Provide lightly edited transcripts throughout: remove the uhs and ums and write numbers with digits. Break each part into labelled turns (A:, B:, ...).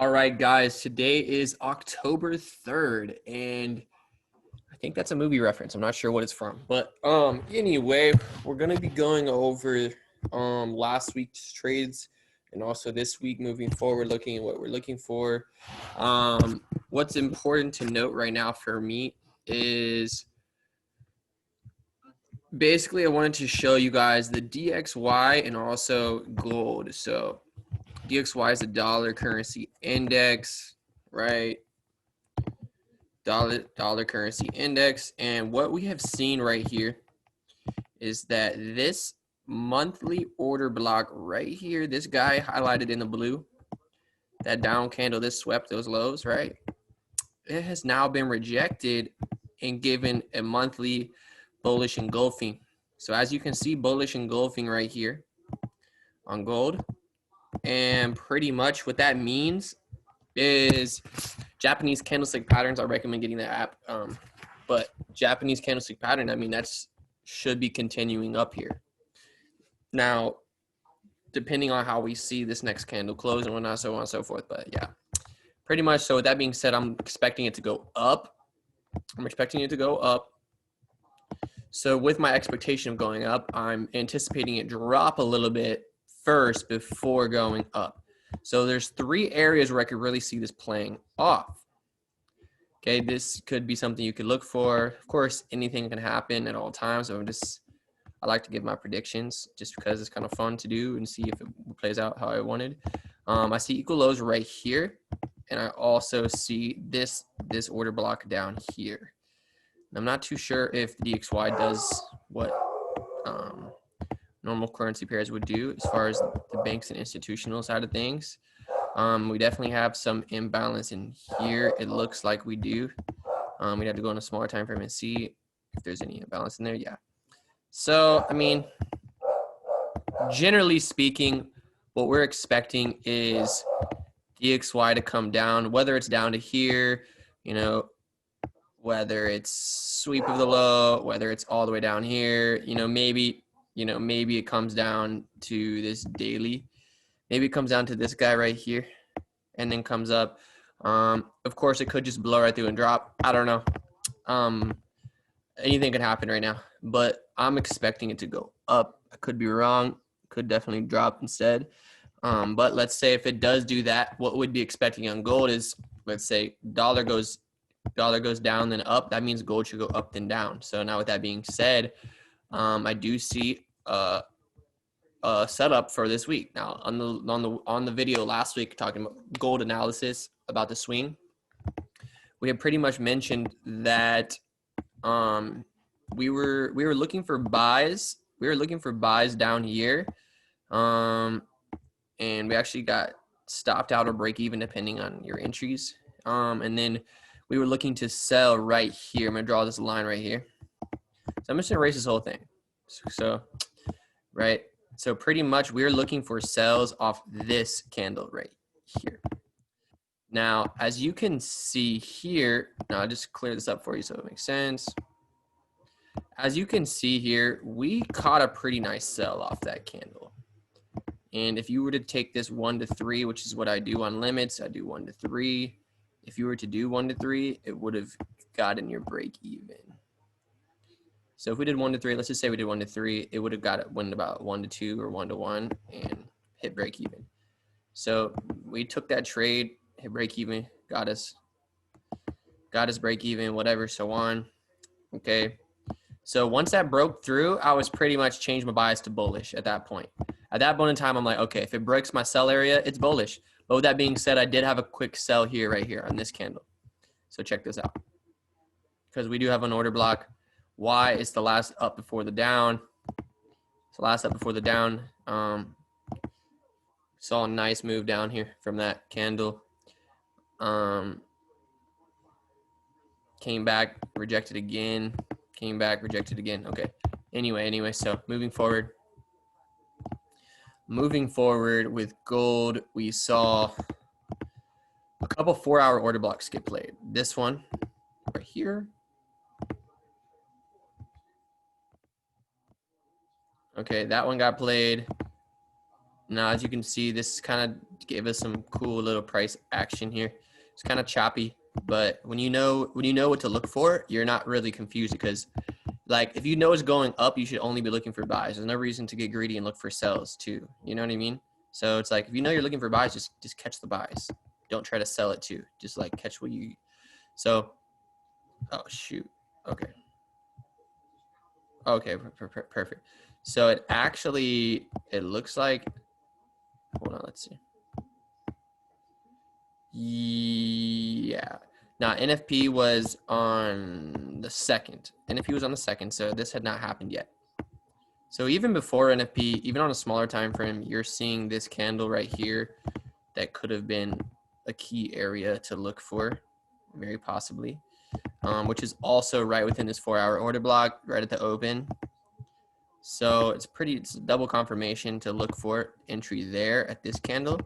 A: All right, guys, today is October 3rd, and I think that's a movie reference. I'm not sure what it's from. But anyway, we're gonna be going over last week's trades and also this week moving forward, looking at what we're looking for. What's important to note right now for me is basically I wanted to show you guys the DXY and also gold. So DXY is a dollar currency index, right? Dollar currency index. And what we have seen right here is that this monthly order block right here, this guy highlighted in the blue, that down candle, this swept those lows, right? It has now been rejected and given a monthly bullish engulfing. So as you can see, bullish engulfing right here on gold. And pretty much what that means is Japanese candlestick patterns. I recommend getting that app. But Japanese candlestick pattern, I mean, that's should be continuing up here. Now, depending on how we see this next candle close and whatnot, so on and so forth. But yeah, pretty much. So with that being said, I'm expecting it to go up. So with my expectation of going up, I'm anticipating it drop a little bit first before going up. So there's three areas where I could really see this playing off. Okay, this could be something you could look for. Of course, anything can happen at all times. So I like to give my predictions just because it's kind of fun to do and see if it plays out how I wanted. I see equal lows right here, and I also see this order block down here. I'm not too sure if the DXY does what normal currency pairs would do as far as the banks and institutional side of things. We definitely have some imbalance in here. It looks like we do. We'd have to go on a smaller time frame and see if there's any imbalance in there. Yeah. So, I mean, generally speaking, what we're expecting is DXY to come down, whether it's down to here, whether it's sweep of the low, whether it's all the way down here, maybe it comes down to this daily. Maybe it comes down to this guy right here and then comes up. Of course, it could just blow right through and drop. I don't know. Anything could happen right now, but I'm expecting it to go up. I could be wrong. Could definitely drop instead. But let's say if it does do that, what we'd be expecting on gold is, let's say dollar goes down then up. That means gold should go up then down. So now with that being said, I do see a setup for this week. Now on the video last week talking about gold analysis about the swing, we have pretty much mentioned that we were looking for buys. We were looking for buys down here, and we actually got stopped out or break even depending on your entries. And then we were looking to sell right here. I'm gonna draw this line right here. So I'm just gonna erase this whole thing. So, right. So pretty much we're looking for sells off this candle right here. Now, as you can see here, now I'll just clear this up for you so it makes sense. As you can see here, we caught a pretty nice sell off that candle. And if you were to take this 1 to 3, which is what I do on limits, I do 1 to 3. If you were to do 1 to 3, it would have gotten your break even. So if we did 1 to 3, let's just say we did 1 to 3, it would have got it went about 1 to 2 or 1 to 1 and hit break even. So we took that trade, hit break even, got us break even, whatever, so on. Okay. So once that broke through, I was pretty much changed my bias to bullish at that point. At that point in time, I'm like, okay, if it breaks my sell area, it's bullish. But with that being said, I did have a quick sell here, right here on this candle. So check this out. Because we do have an order block. Why? It's the last up before the down. It's the last up before the down. Saw a nice move down here from that candle. Came back, rejected again. Came back, rejected again. Okay. Anyway, so moving forward with gold, we saw a couple 4-hour order blocks get played. This one right here. Okay, that one got played. Now, as you can see, this kind of gave us some cool little price action here. It's kind of choppy, but when you know what to look for, you're not really confused, because like if you know it's going up, you should only be looking for buys. There's no reason to get greedy and look for sells too. You know what I mean? So it's like if you know you're looking for buys, just catch the buys. Don't try to sell it too. Just like catch what you. So, oh shoot. Okay. Okay, perfect. So it looks like, hold on, let's see. Yeah. Now NFP was on the 2nd. NFP was on the 2nd, so this had not happened yet. So even before NFP, even on a smaller time frame, you're seeing this candle right here that could have been a key area to look for, very possibly, which is also right within this 4-hour order block, right at the open. So it's double confirmation to look for entry there at this candle.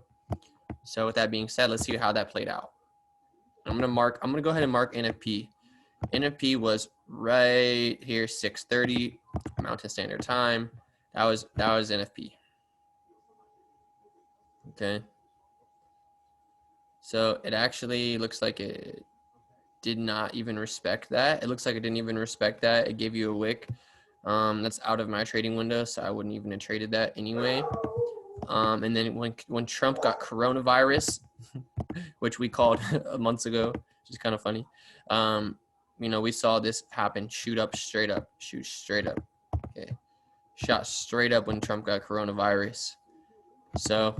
A: So with that being said, let's see how that played out. I'm gonna go ahead and mark NFP. NFP was right here, 6:30 Mountain Standard Time. That was NFP. Okay. So it actually looks like it did not even respect that. It looks like it didn't even respect that. It gave you a wick. That's out of my trading window, so I wouldn't even have traded that anyway. And then when Trump got coronavirus, which we called months ago, which is kind of funny, you know, we saw this happen, shoot straight up. Okay, shot straight up when Trump got coronavirus. So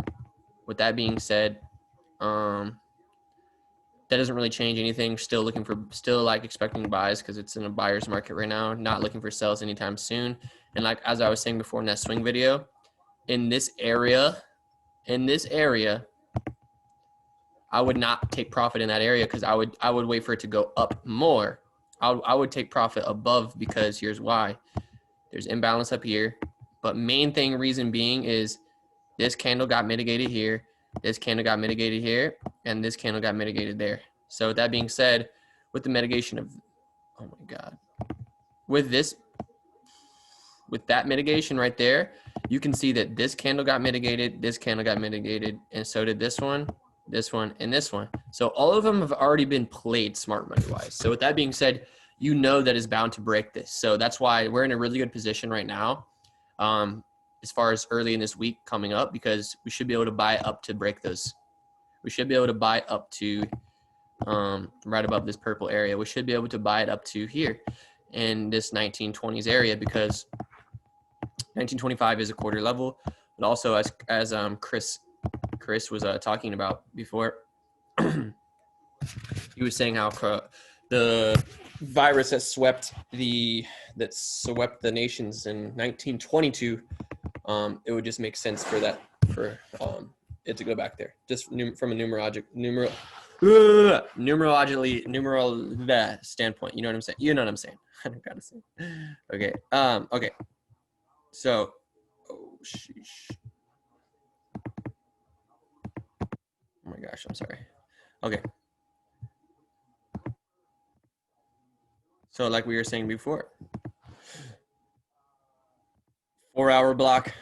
A: with that being said, that doesn't really change anything. Still like expecting buys, because it's in a buyer's market right now, not looking for sells anytime soon. And like, as I was saying before in that swing video, in this area, I would not take profit in that area, because I would wait for it to go up more. I would take profit above, because here's why. There's imbalance up here, but reason being is this candle got mitigated here, this candle got mitigated here, and this candle got mitigated there. So with that being said, with the mitigation of, oh my God, with that mitigation right there, you can see that this candle got mitigated, this candle got mitigated, and so did this one, and this one. So all of them have already been played smart money wise. So with that being said, you know that is bound to break this. So that's why we're in a really good position right now, as far as early in this week coming up, because we should be able to buy up to break those. We should be able to buy up to right above this purple area. We should be able to buy it up to here in this 1920s area, because 1925 is a quarter level. But also, as Chris was talking about before, he was saying how the virus that swept the nations in 1922, it would just make sense for it to go back there, just from a numeral standpoint. You know what I'm saying? You know what I'm saying? I don't gotta say. Okay. Okay. So, oh sheesh. Oh my gosh, I'm sorry. Okay. So like we were saying before, 4-hour block,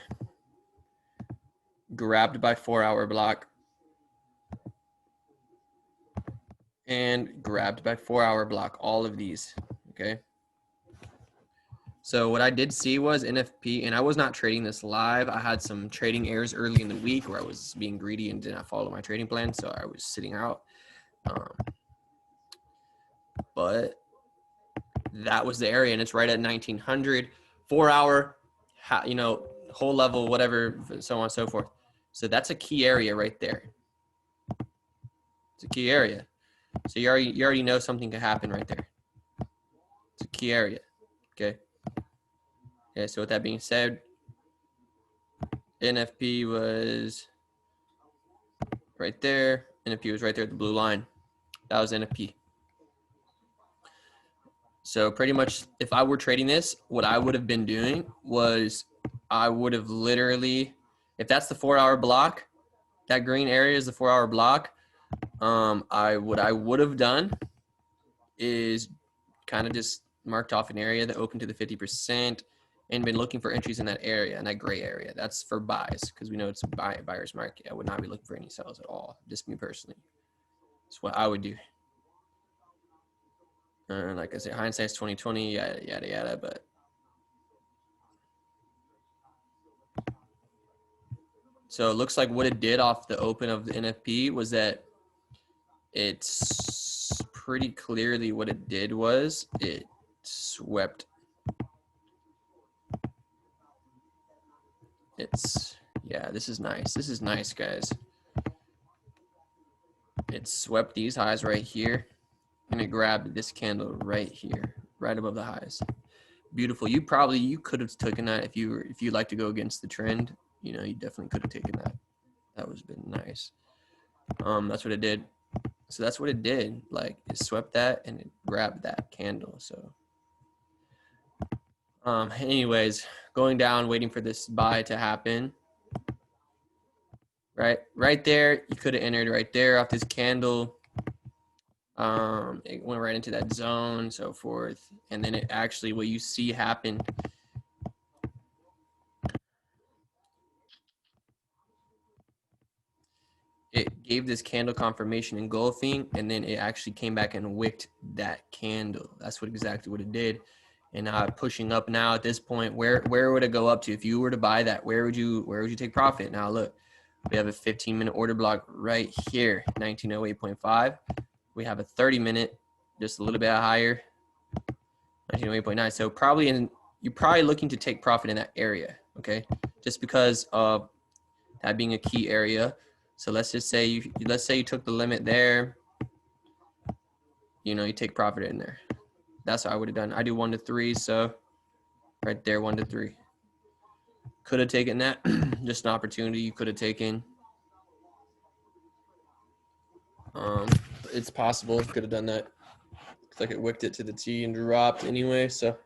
A: grabbed by 4-hour block, and grabbed by 4-hour block, all of these, okay? So what I did see was NFP, and I was not trading this live. I had some trading errors early in the week where I was being greedy and did not follow my trading plan, so I was sitting out. But that was the area, and it's right at 1900, 4-hour, you know, whole level, whatever, so on and so forth. So that's a key area right there. It's a key area. So you already know something could happen right there. It's a key area. Okay. Okay, so with that being said, NFP was right there. NFP was right there at the blue line. That was NFP. So pretty much, if I were trading this, what I would have been doing was I would have literally, if that's the 4-hour block, that green area is the 4-hour block. What I would have done is kind of just marked off an area that opened to the 50%, and been looking for entries in that area, in that gray area. That's for buys, because we know it's a buyer's market. I would not be looking for any sells at all, just me personally. That's what I would do. Like I said, hindsight's 2020, yada yada yada. But so it looks like what it did off the open of the NFP was that it's pretty clearly what it did was it swept. Yeah, this is nice. This is nice, guys. It swept these highs right here, and it grabbed this candle right here, right above the highs. Beautiful. You could have taken that if you like to go against the trend. You know, you definitely could have taken that. That was been nice. That's what it did. So that's what it did. Like, it swept that and it grabbed that candle. So anyways, going down, waiting for this buy to happen. Right there, you could have entered right there off this candle. It went right into that zone, so forth. And then it actually, what you see happen, it gave this candle confirmation engulfing, and then it actually came back and wicked that candle. That's exactly what it did. And now pushing up now at this point, where would it go up to? If you were to buy that, where would you take profit? Now look, we have a 15-minute order block right here, 1908.5. We have a 30-minute, just a little bit higher, 1908.9. So you're probably looking to take profit in that area, okay? Just because of that being a key area. So let's just say you took the limit there. You know, you take profit in there. That's what I would have done. I do 1 to 3, so right there, 1 to 3. Could have taken that. Just an opportunity you could have taken. It's possible. Could have done that. Looks like it wicked it to the T and dropped anyway. So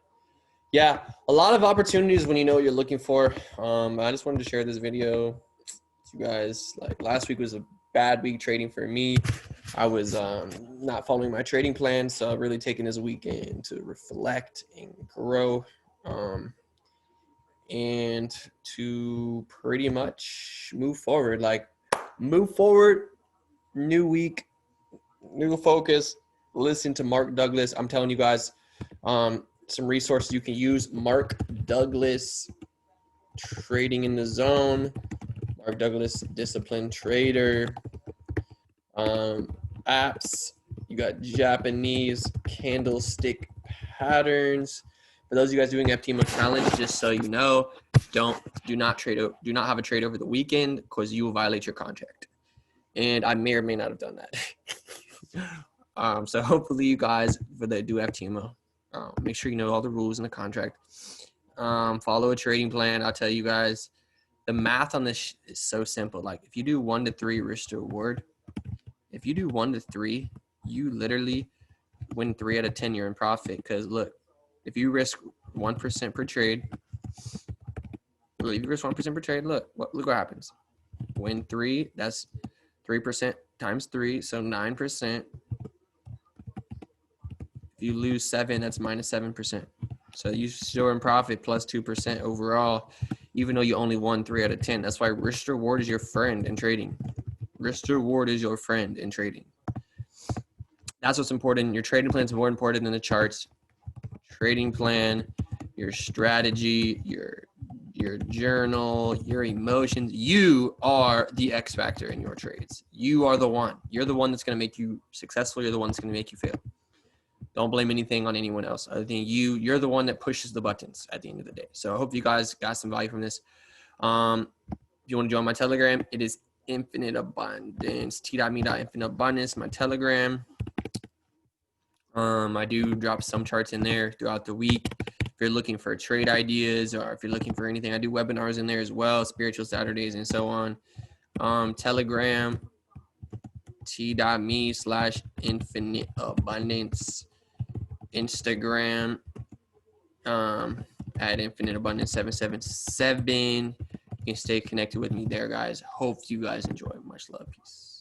A: yeah, a lot of opportunities when you know what you're looking for. I just wanted to share this video with you guys. Like, last week was a bad week trading for me. I was not following my trading plan, so really taking this weekend to reflect and grow, and to pretty much move forward. Like, move forward, new week, new focus. Listen to Mark Douglas. I'm telling you guys, some resources you can use. Mark Douglas, Trading in the Zone. Mark Douglas, Disciplined Trader. Apps. You got Japanese candlestick patterns. For those of you guys doing FTMO challenge, just so you know, do not have a trade over the weekend, because you will violate your contract. And I may or may not have done that. So hopefully you guys, for the do FTMO, make sure you know all the rules in the contract. Follow a trading plan. I'll tell you guys, the math on this is so simple. Like, if you do 1 to 3 risk to reward, if you do 1 to 3, you literally win 3 out of 10. You're in profit. Because look, if you risk 1% per trade, look what happens. Win 3, that's 3% times 3, so 9%. If you lose 7, that's minus 7%. So you still in profit plus 2% overall, even though you only won 3 out of 10. That's why risk to reward is your friend in trading. Risk to reward is your friend in trading. That's what's important. Your trading plan is more important than the charts. Trading plan, your strategy, your journal, your emotions. You are the X factor in your trades. You are the one. You're the one that's going to make you successful. You're the one that's going to make you fail. Don't blame anything on anyone else other than you. You're the one that pushes the buttons at the end of the day. So I hope you guys got some value from this. If you want to join my Telegram, it is Infinite Abundance. T.me.infinite abundance, my Telegram. I do drop some charts in there throughout the week. If you're looking for trade ideas, or if you're looking for anything, I do webinars in there as well, spiritual Saturdays and so on. Telegram, t.me/infinite abundance. Instagram, at Infinite Abundance 777. You can stay connected with me there, guys. Hope you guys enjoy. Much love. Peace.